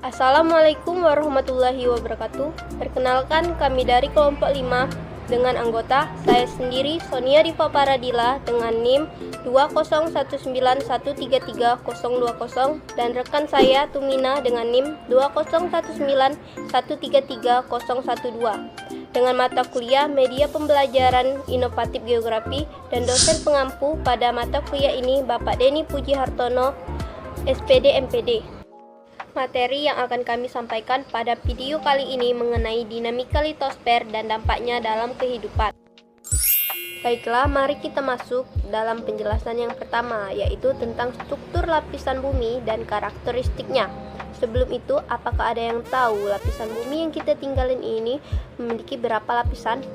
Assalamualaikum warahmatullahi wabarakatuh. Perkenalkan, kami dari kelompok 5 dengan anggota saya sendiri Sonia Diva Paradila dengan NIM 20191330020 dan rekan saya Tumina dengan NIM 20191330012 dengan mata kuliah Media Pembelajaran Inovatif Geografi dan dosen pengampu pada mata kuliah ini Bapak Denny Puji Hartono, SPD MPD. Materi yang akan kami sampaikan pada video kali ini mengenai dinamika litosfer dan dampaknya dalam kehidupan. Baiklah, mari kita masuk dalam penjelasan yang pertama, yaitu tentang struktur lapisan bumi dan karakteristiknya. Sebelum itu, apakah ada yang tahu lapisan bumi yang kita tinggalin ini memiliki berapa lapisan?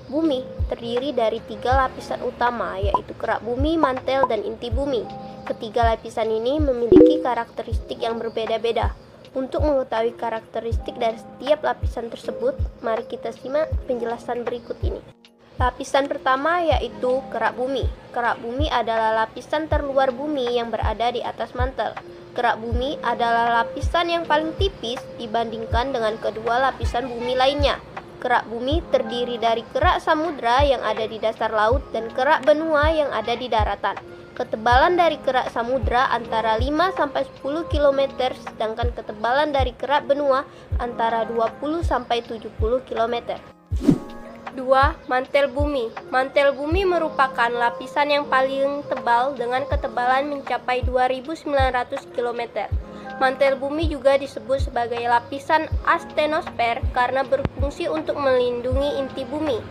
Bumi terdiri dari 3 lapisan utama, yaitu kerak bumi, mantel, dan inti bumi. Ketiga lapisan ini memiliki karakteristik yang berbeda-beda. Untuk mengetahui karakteristik dari setiap lapisan tersebut, mari kita simak penjelasan berikut ini. Lapisan pertama yaitu kerak bumi. Kerak bumi adalah lapisan terluar bumi yang berada di atas mantel. Kerak bumi adalah lapisan yang paling tipis dibandingkan dengan kedua lapisan bumi lainnya. Kerak bumi terdiri dari kerak samudra yang ada di dasar laut dan kerak benua yang ada di daratan. Ketebalan dari kerak samudra antara 5-10 km, sedangkan ketebalan dari kerak benua antara 20-70 km. 2. Mantel bumi. Mantel bumi merupakan lapisan yang paling tebal dengan ketebalan mencapai 2.900 km. Mantel bumi juga disebut sebagai lapisan astenosfer karena berfungsi untuk melindungi inti bumi.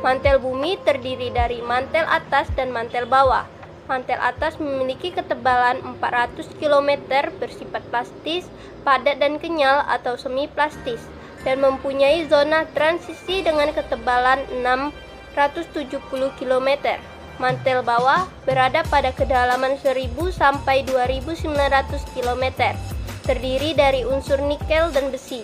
Mantel bumi terdiri dari mantel atas dan mantel bawah. Mantel atas memiliki ketebalan 400 km, bersifat plastis, padat dan kenyal atau semi plastis, dan mempunyai zona transisi dengan ketebalan 670 km. Mantel bawah berada pada kedalaman 1000 sampai 2900 km, terdiri dari unsur nikel dan besi.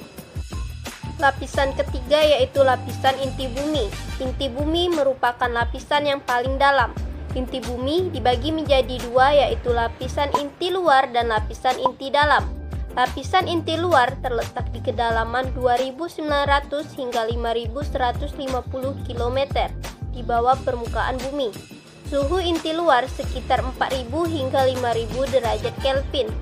Lapisan ketiga yaitu lapisan inti bumi. Inti bumi merupakan lapisan yang paling dalam. Inti bumi dibagi menjadi 2, yaitu lapisan inti luar dan lapisan inti dalam. Lapisan inti luar terletak di kedalaman 2.900 hingga 5.150 km di bawah permukaan bumi. Suhu inti luar sekitar 4.000 hingga 5.000 derajat Kelvin.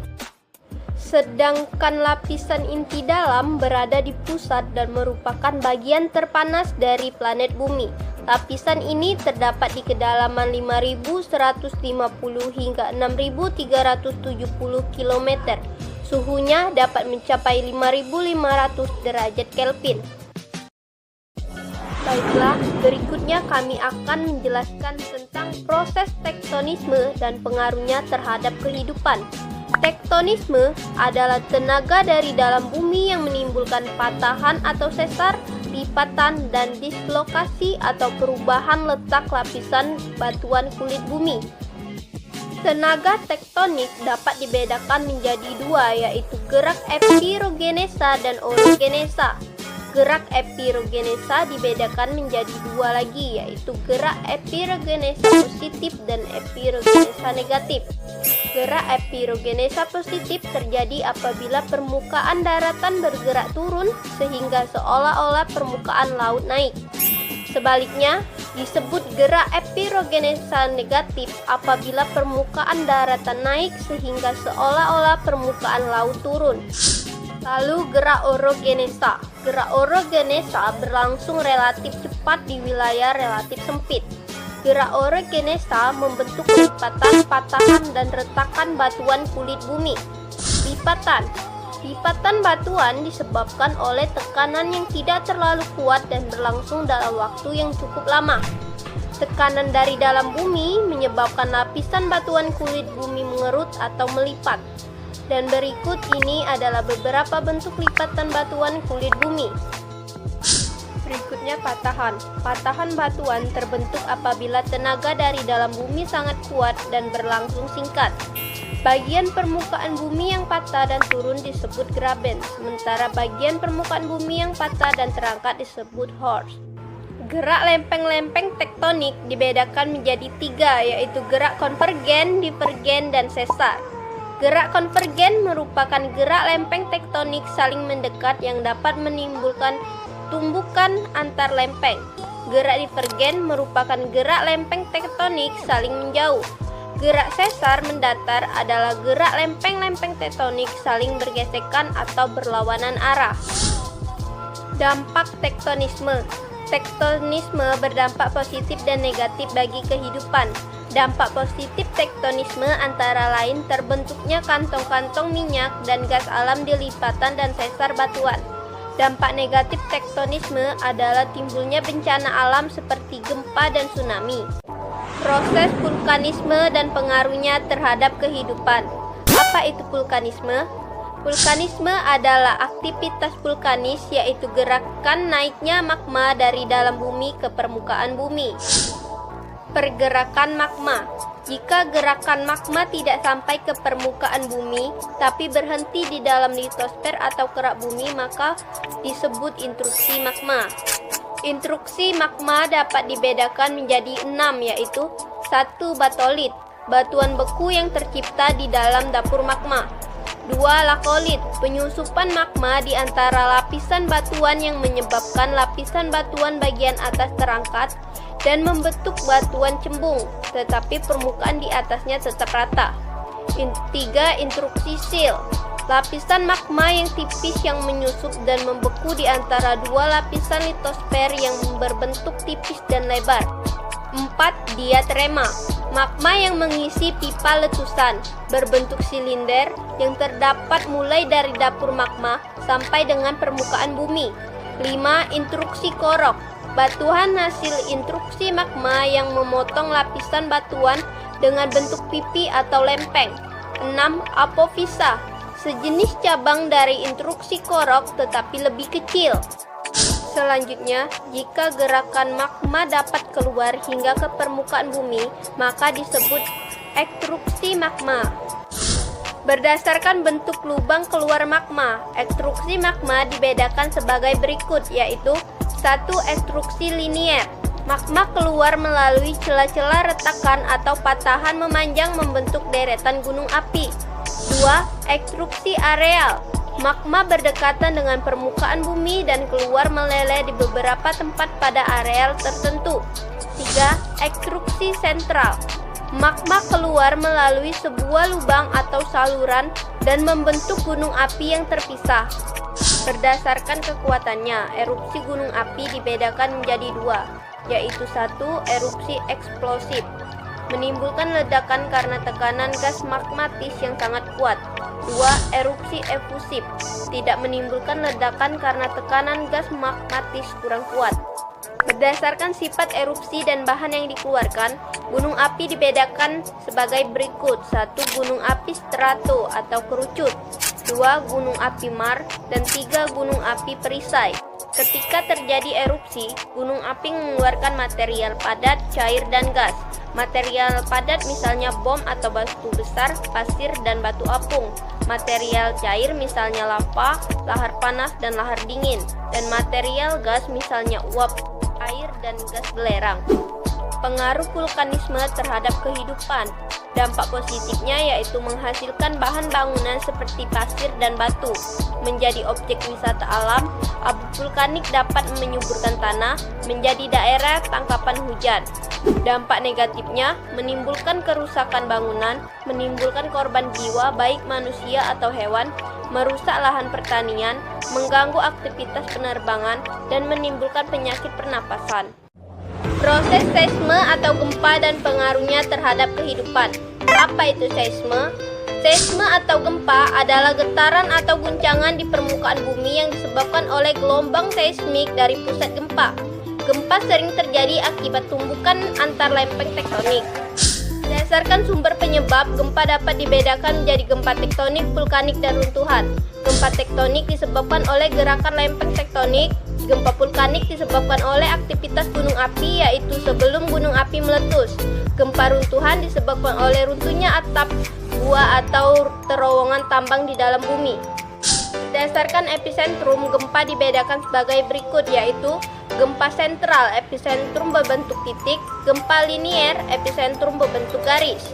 Sedangkan lapisan inti dalam berada di pusat dan merupakan bagian terpanas dari planet bumi. Lapisan ini terdapat di kedalaman 5.150 hingga 6.370 km. Suhunya dapat mencapai 5.500 derajat Kelvin. Baiklah, berikutnya kami akan menjelaskan tentang proses tektonisme dan pengaruhnya terhadap kehidupan. Tektonisme adalah tenaga dari dalam bumi yang menimbulkan patahan atau sesar, lipatan, dan dislokasi atau perubahan letak lapisan batuan kulit bumi. Tenaga tektonik dapat dibedakan menjadi 2, yaitu gerak epirogenesa dan orogenesa. Gerak epirogenesa dibedakan menjadi 2 lagi, yaitu gerak epirogenesa positif dan epirogenesa negatif. Gerak epirogenesa positif terjadi apabila permukaan daratan bergerak turun sehingga seolah-olah permukaan laut naik. Sebaliknya, disebut gerak epirogenesa negatif apabila permukaan daratan naik sehingga seolah-olah permukaan laut turun. Lalu gerak orogenesa. Gerak orogenesa berlangsung relatif cepat di wilayah relatif sempit. Gerak orogenesa membentuk lipatan, patahan, dan retakan batuan kulit bumi. Lipatan. Lipatan batuan disebabkan oleh tekanan yang tidak terlalu kuat dan berlangsung dalam waktu yang cukup lama. Tekanan dari dalam bumi menyebabkan lapisan batuan kulit bumi mengerut atau melipat. Dan berikut ini adalah beberapa bentuk lipatan batuan kulit bumi. Berikutnya patahan. Patahan batuan terbentuk apabila tenaga dari dalam bumi sangat kuat dan berlangsung singkat. Bagian permukaan bumi yang patah dan turun disebut graben, sementara bagian permukaan bumi yang patah dan terangkat disebut horst. Gerak lempeng-lempeng tektonik dibedakan menjadi 3, yaitu gerak konvergen, divergen, dan sesar. Gerak konvergen merupakan gerak lempeng tektonik saling mendekat yang dapat menimbulkan tumbukan antar lempeng. Gerak divergen merupakan gerak lempeng tektonik saling menjauh. Gerak sesar mendatar adalah gerak lempeng-lempeng tektonik saling bergesekan atau berlawanan arah. Dampak tektonisme. Tektonisme berdampak positif dan negatif bagi kehidupan. Dampak positif tektonisme antara lain terbentuknya kantong-kantong minyak dan gas alam di lipatan dan sesar batuan. Dampak negatif tektonisme adalah timbulnya bencana alam seperti gempa dan tsunami. Proses vulkanisme dan pengaruhnya terhadap kehidupan. Apa itu vulkanisme? Vulkanisme adalah aktivitas vulkanis, yaitu gerakan naiknya magma dari dalam bumi ke permukaan bumi. Pergerakan magma. Jika gerakan magma tidak sampai ke permukaan bumi, tapi berhenti di dalam litosfer atau kerak bumi, maka disebut intrusi magma. Intruksi magma dapat dibedakan menjadi 6, yaitu 1. Batolit, batuan beku yang tercipta di dalam dapur magma. 2. Lakolit, penyusupan magma di antara lapisan batuan yang menyebabkan lapisan batuan bagian atas terangkat dan membentuk batuan cembung, tetapi permukaan di atasnya tetap rata. 3. Intruksi sil, lapisan magma yang tipis yang menyusup dan membeku di antara dua lapisan litosfer yang berbentuk tipis dan lebar. 4. Diatrema, magma yang mengisi pipa letusan berbentuk silinder yang terdapat mulai dari dapur magma sampai dengan permukaan bumi. 5. Intruksi korok, batuan hasil intruksi magma yang memotong lapisan batuan dengan bentuk pipi atau lempeng. 6. Apofisa, sejenis cabang dari intruksi korok tetapi lebih kecil. Selanjutnya, jika gerakan magma dapat keluar hingga ke permukaan bumi, maka disebut ekstruksi magma. Berdasarkan bentuk lubang keluar magma, ekstruksi magma dibedakan sebagai berikut, yaitu 1. Ekstruksi linier, magma keluar melalui celah-celah retakan atau patahan memanjang membentuk deretan gunung api. 2. Ekstruksi areal, magma berdekatan dengan permukaan bumi dan keluar meleleh di beberapa tempat pada areal tertentu. 3. Ekstruksi sentral, magma keluar melalui sebuah lubang atau saluran dan membentuk gunung api yang terpisah. Berdasarkan kekuatannya, erupsi gunung api dibedakan menjadi 2, yaitu 1. Erupsi eksplosif, menimbulkan ledakan karena tekanan gas magmatis yang sangat kuat. 2. Erupsi efusif, tidak menimbulkan ledakan karena tekanan gas magmatis kurang kuat. Berdasarkan sifat erupsi dan bahan yang dikeluarkan, gunung api dibedakan sebagai berikut. 1. Gunung api strato atau kerucut. 2. Gunung api mar. Dan 3. Gunung api perisai. Ketika terjadi erupsi, gunung api mengeluarkan material padat, cair, dan gas. Material padat misalnya bom atau batu besar, pasir, dan batu apung. Material cair misalnya lava, lahar panas, dan lahar dingin. Dan material gas misalnya uap air dan gas belerang. Pengaruh vulkanisme terhadap kehidupan. Dampak positifnya yaitu menghasilkan bahan bangunan seperti pasir dan batu. Menjadi objek wisata alam, abu vulkanik dapat menyuburkan tanah menjadi daerah tangkapan hujan. Dampak negatifnya menimbulkan kerusakan bangunan, menimbulkan korban jiwa baik manusia atau hewan, merusak lahan pertanian, mengganggu aktivitas penerbangan, dan menimbulkan penyakit pernapasan. Proses seisme atau gempa dan pengaruhnya terhadap kehidupan. Apa itu seisme? Seisme atau gempa adalah getaran atau guncangan di permukaan bumi yang disebabkan oleh gelombang seismik dari pusat gempa. Gempa sering terjadi akibat tumbukan antar lempeng tektonik. Berdasarkan sumber penyebab, gempa dapat dibedakan menjadi gempa tektonik, vulkanik, dan runtuhan. Gempa tektonik disebabkan oleh gerakan lempeng tektonik. Gempa vulkanik disebabkan oleh aktivitas gunung api, yaitu sebelum gunung api meletus. Gempa runtuhan disebabkan oleh runtuhnya atap gua atau terowongan tambang di dalam bumi. Berdasarkan epicentrum, gempa dibedakan sebagai berikut, yaitu gempa sentral, epicentrum berbentuk titik, gempa linier, epicentrum berbentuk garis.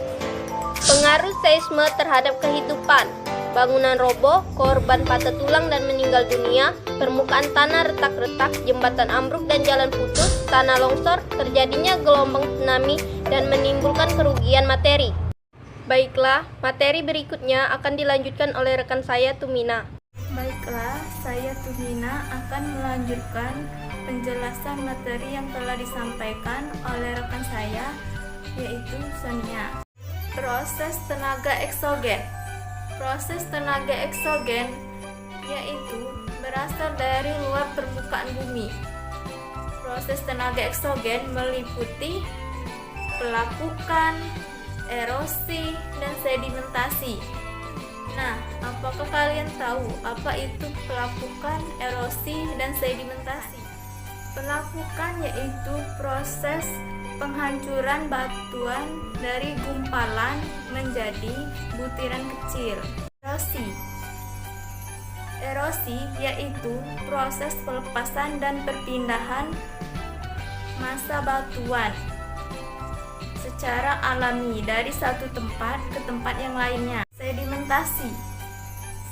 Pengaruh seisme terhadap kehidupan. Bangunan roboh, korban patah tulang dan meninggal dunia, permukaan tanah retak-retak, jembatan ambruk dan jalan putus, tanah longsor, terjadinya gelombang tsunami, dan menimbulkan kerugian materi. Baiklah, materi berikutnya akan dilanjutkan oleh rekan saya, Tumina. Baiklah, saya Tumina akan melanjutkan penjelasan materi yang telah disampaikan oleh rekan saya, yaitu Sonia. Proses tenaga eksogen. Proses tenaga eksogen yaitu berasal dari luar permukaan bumi. Proses tenaga eksogen meliputi pelapukan, erosi, dan sedimentasi. Nah, apakah kalian tahu apa itu pelapukan, erosi, dan sedimentasi? Pelapukan yaitu proses penghancuran batuan dari gumpalan menjadi butiran kecil. Erosi yaitu proses pelepasan dan perpindahan massa batuan secara alami dari satu tempat ke tempat yang lainnya.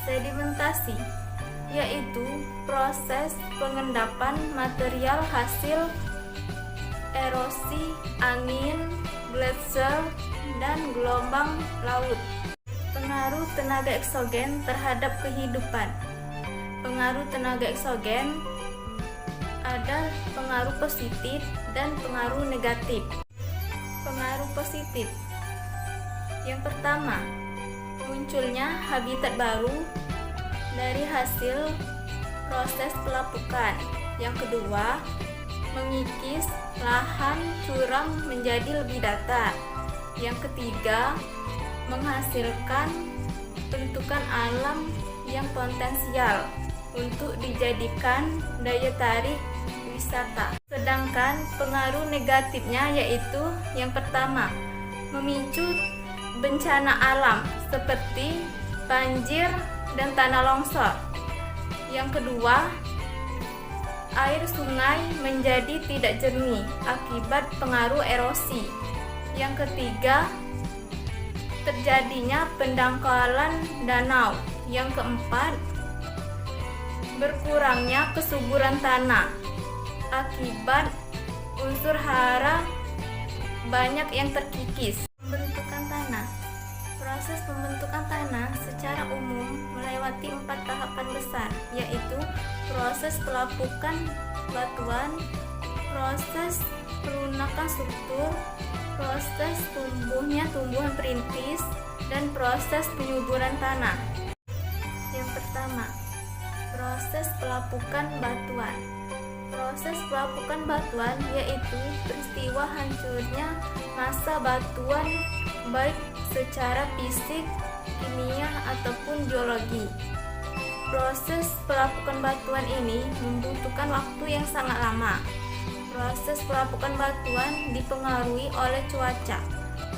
Sedimentasi yaitu proses pengendapan material hasil erosi, angin, gletser, dan gelombang laut. Pengaruh tenaga eksogen terhadap kehidupan. Pengaruh tenaga eksogen ada pengaruh positif dan pengaruh negatif. Pengaruh positif. Yang pertama, munculnya habitat baru dari hasil proses pelapukan. Yang kedua, mengikis lahan curam menjadi lebih datar. Yang ketiga, menghasilkan bentukan alam yang potensial untuk dijadikan daya tarik wisata. Sedangkan pengaruh negatifnya yaitu yang pertama, memicu bencana alam seperti banjir dan tanah longsor. Yang kedua, air sungai menjadi tidak jernih akibat pengaruh erosi. Yang ketiga, terjadinya pendangkalan danau. Yang keempat, berkurangnya kesuburan tanah akibat unsur hara banyak yang terkikis. Pembentukan tanah. Proses pembentukan tanah secara umum melewati 4 tahapan besar, yaitu proses pelapukan batuan, proses pelunakan struktur, proses tumbuhnya tumbuhan perintis, dan proses penyuburan tanah. Yang pertama, proses pelapukan batuan. Proses pelapukan batuan yaitu peristiwa hancurnya massa batuan baik secara fisik, kimia, ataupun geologi. Proses pelapukan batuan ini membutuhkan waktu yang sangat lama. Proses pelapukan batuan dipengaruhi oleh cuaca,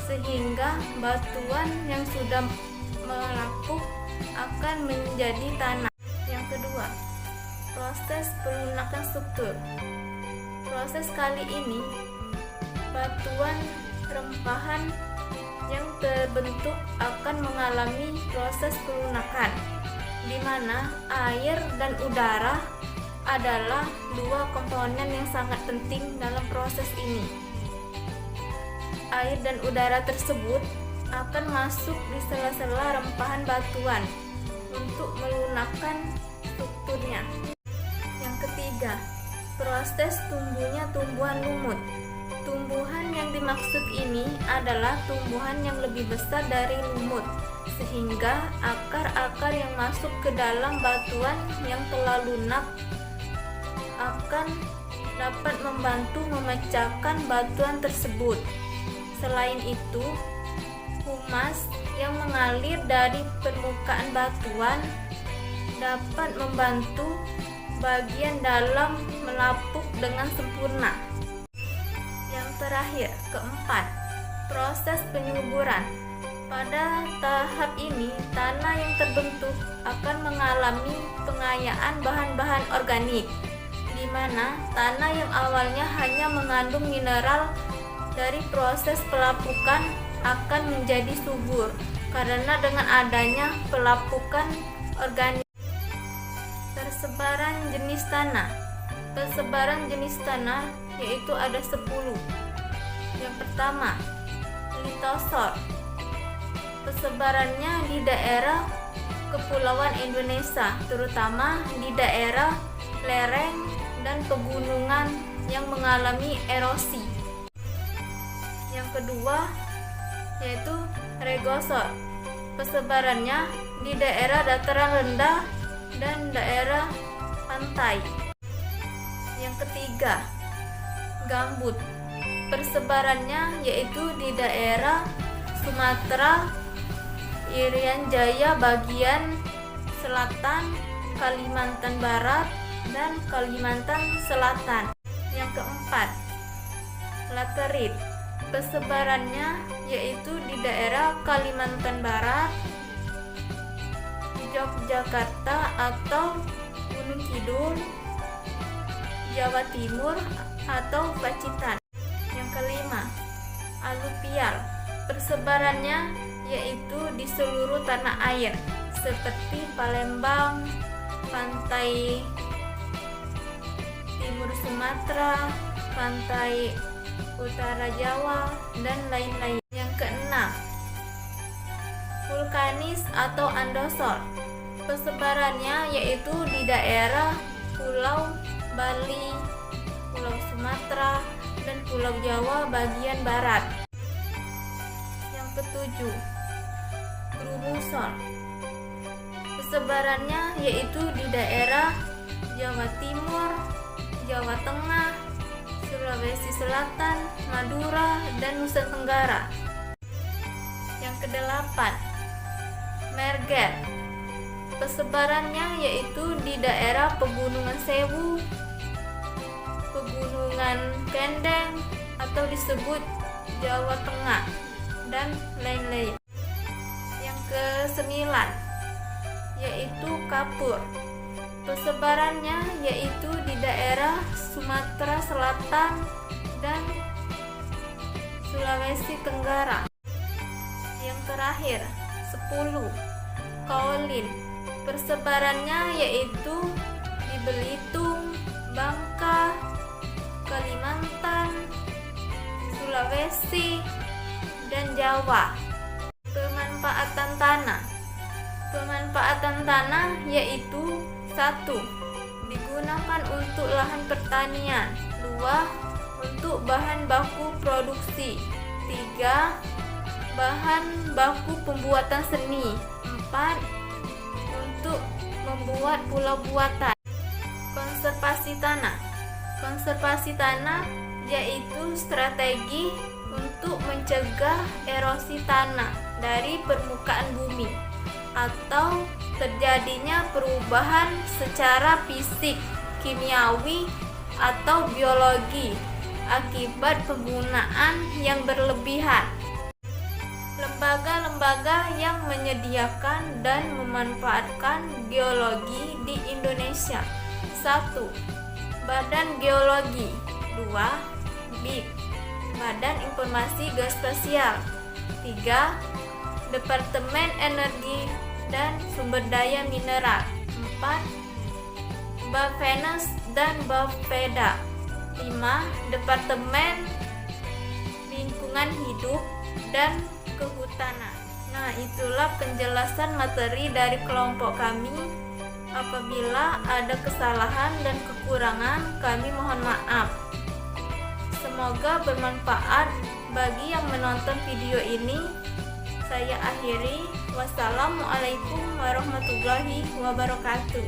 sehingga batuan yang sudah melapuk akan menjadi tanah. Yang kedua, proses pelunakan struktur. Proses kali ini, batuan rempahan yang terbentuk akan mengalami proses pelunakan, di mana air dan udara adalah dua komponen yang sangat penting dalam proses ini. Air dan udara tersebut akan masuk di sela-sela rempahan batuan untuk melunakkan strukturnya. Yang ketiga, proses tumbuhnya tumbuhan lumut. Tumbuhan yang dimaksud ini adalah tumbuhan yang lebih besar dari lumut, sehingga akar-akar yang masuk ke dalam batuan yang telah lunak akan dapat membantu memecahkan batuan tersebut. Selain itu, humas yang mengalir dari permukaan batuan dapat membantu bagian dalam melapuk dengan sempurna. Yang terakhir, keempat, proses penyuburan. Pada tahap ini, tanah yang terbentuk akan mengalami pengayaan bahan-bahan organik, di mana tanah yang awalnya hanya mengandung mineral dari proses pelapukan akan menjadi subur karena dengan adanya pelapukan organik. Persebaran jenis tanah. Persebaran jenis tanah yaitu ada 10. Yang pertama, litosor. Persebarannya di daerah kepulauan Indonesia, terutama di daerah lereng dan pegunungan yang mengalami erosi. Yang kedua yaitu regosor. Persebarannya di daerah dataran rendah dan daerah pantai. Yang ketiga, gambut. Persebarannya yaitu di daerah Sumatera, Irian Jaya bagian selatan, Kalimantan Barat, dan Kalimantan Selatan. Yang keempat, laterit. Persebarannya yaitu di daerah Kalimantan Barat, Yogyakarta atau Gunung Kidul, Jawa Timur atau Pacitan. Yang kelima, aluvial. Persebarannya yaitu di seluruh tanah air seperti Palembang, pantai timur Sumatera, pantai utara Jawa, dan lain-lain. Yang keenam, vulkanis atau andosol. Persebarannya yaitu di daerah Pulau Bali, Pulau Sumatera, dan Pulau Jawa bagian barat. Yang ketujuh, grumusol. Persebarannya yaitu di daerah Jawa Timur, Jawa Tengah, Sulawesi Selatan, Madura, dan Nusa Tenggara. Yang kedelapan, merger. Persebarannya yaitu di daerah Pegunungan Sewu, Pegunungan Kendeng atau disebut Jawa Tengah, dan lain-lain. Yang kesembilan yaitu kapur. Persebarannya yaitu di daerah Sumatera Selatan dan Sulawesi Tenggara. Yang terakhir, 10, kaolin. Persebarannya yaitu di Belitung, Bangka, Kalimantan, Sulawesi, dan Jawa. Pemanfaatan tanah. Pemanfaatan tanah yaitu 1. Digunakan untuk lahan pertanian. 2. Untuk bahan baku produksi. 3. Bahan baku pembuatan seni. 4. Untuk membuat pulau buatan. Konservasi tanah. Konservasi tanah yaitu strategi untuk mencegah erosi tanah dari permukaan bumi atau terjadinya perubahan secara fisik, kimiawi, atau biologi akibat penggunaan yang berlebihan. Lembaga-lembaga yang menyediakan dan memanfaatkan geologi di Indonesia. 1. Badan Geologi. 2. BIG, Badan Informasi Geospasial. 3. Departemen Energi dan Sumber Daya Mineral. 4. Bappenas dan Bapeda. 5. Departemen Lingkungan Hidup dan Kehutanan. Nah, itulah penjelasan materi dari kelompok kami. Apabila ada kesalahan dan kekurangan, kami mohon maaf. Semoga bermanfaat bagi yang menonton video ini. Saya akhiri. Wassalamualaikum warahmatullahi wabarakatuh.